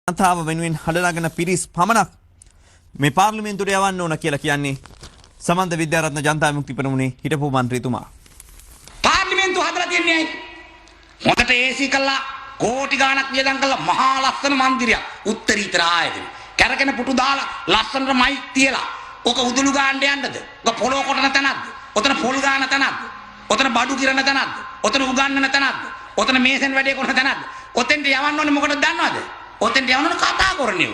ජනතාව වෙනුවෙන් හඬනගෙන පිරිස් පමණක් මේ පාර්ලිමේන්තුවට යවන්න ඕන කියලා කියන්නේ සමන්ත විද්‍යාරත්න ජනතා විමුක්ති පෙරමුණේ හිටපු මන්ත්‍රීතුමා. පාර්ලිමේන්තුව හදලා තියන්නේ ඇයි? හොඳට AC කළා කෝටි ගාණක් වියදම් කළා මහා ලස්සන මන්දිරයක් උත්තරීතර ආයතන. කැරකෙන පුටු දාලා ලස්සනට මයික් තියලා ඔක උදුළු ගාන්න යන්නද? ඔක පොළොව කොටන තැනක්ද? ඔතන පොල් ගාන තැනක්ද? ඔතන බඩු කිරන තැනක්ද? ඔතන උගන්නන තැනක්ද? ඔතන මේසෙන් වැඩේ කරන තැනක්ද? ඔතෙන්ට යවන්න ඕනේ මොකටද දන්නවද? ඔතෙන්ට යවන්න කතා කරන්නේ.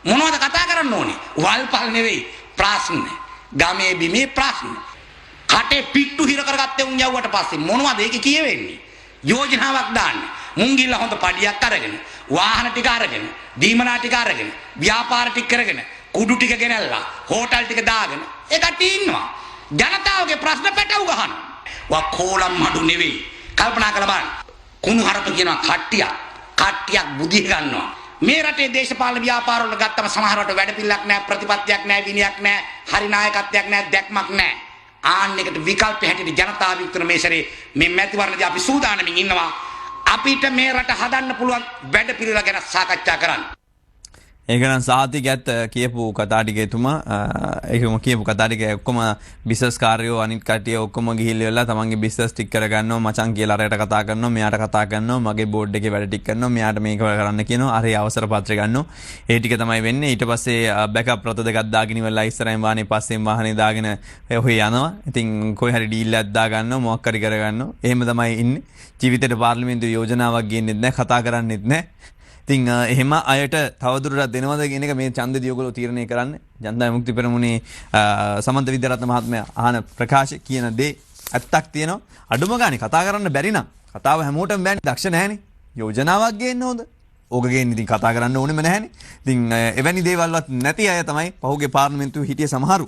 මොනවද කතා කරන්න ඕනේ? වල්පල් නෙවෙයි ප්‍රශ්න. ගමේ බිමේ ප්‍රශ්න. කටේ පිට්ටු හිර කරගත්තේ උන් යවුවට පස්සේ මොනවද ඒකේ කියවෙන්නේ? යෝජනාවක් දාන්නේ. මුන් ගිල්ල හොඳ පඩියක් අරගෙන, වාහන ටික අරගෙන, දීමනා ටික අරගෙන, ව්‍යාපාර ටික කරගෙන, කුඩු ටික ගෙනල්ලා, හෝටල් ටික දාගෙන ඒකට ඉන්නවා. ජනතාවගේ ප්‍රශ්න පැටව ගහනවා. වකෝලම් මඩු නෙවෙයි. කල්පනා කරලා බලන්න. කුණු හරප කියනවා කට්ටියක් බුදිය ගන්නවා. මේ රටේ දේශපාලන ව්‍යාපාර වල ගත්තම සමහරවට වැඩපිළිවෙලක් නැහැ, ප්‍රතිපත්තියක් නැහැ, විනයක් නැහැ, හරි නායකත්වයක් නැහැ, දැක්මක් නැහැ. ආන්න එකට විකල්ප හැටියට ජනතාව විතර මේ සැරේ මේ මැතිවරණදී අපි සූදානමින් ඉන්නවා. අපිට මේ රට හදන්න පුළුවන් වැඩපිළිවෙල ගැන සාකච්ඡා කරන්න. ඒක නම් සාහිතිකයත් කියපු කතා ටික එතුමා ඒකම කියපු කතා ටික ඔක්කොම බිස්නස් කාර්යෝ අනිත් කට්ටිය ඔක්කොම ගිහිල්ලා තමන්ගේ බිස්නස් ටික කරගන්නවා මචං කියලා අරයට කතා කරනවා මෙයාට කතා කරනවා මගේ බෝඩ් එකේ වැඩ ටික කරනවා මෙයාට මේක කරන්න කියනවා අර අවසර පත්‍රය ගන්නවා ඒ ටික තමයි වෙන්නේ ඊට පස්සේ බෑකප් රත දෙකක් දාගෙන ඉවරලා ඉස්සරහින් වාහනේ පස්සෙන් වාහනේ දාගෙන ඔහේ යනවා ඉතින් කොයි හරි ඩීල් එකක් දා ගන්නවා මොකක් හරි කර ගන්නවා එහෙම තමයි ඉන්නේ ජීවිතේට පාර්ලිමේන්තු යෝජනාවක් ගේන්නෙත් නැහැ කතා කරන්නෙත් නැහැ ඉතින් එහෙම අයට තවදුරටත් දෙනවද කියන එක මේ ඡන්දදී ඔයගොල්ලෝ තීරණය කරන්න. ජනතා විමුක්ති පෙරමුණේ සමන්ත විද්‍යාරත්න මහත්මයා අහන ප්‍රකාශ කියන දේ ඇත්තක් තියෙනවා. අඩුම ගානේ කතා කරන්න බැරි නම් කතාව හැමෝටම බෑනේ දක්ෂ නැහැනේ. යෝජනාවක් ගේන්න හොඳ. ඕක ගේන්න ඉතින් කතා කරන්න ඕනෙම නැහැනේ. ඉතින් එවැනි දේවල්වත් නැති අය තමයි පහුගිය පාර්ලිමේන්තුවේ හිටිය සමහරු.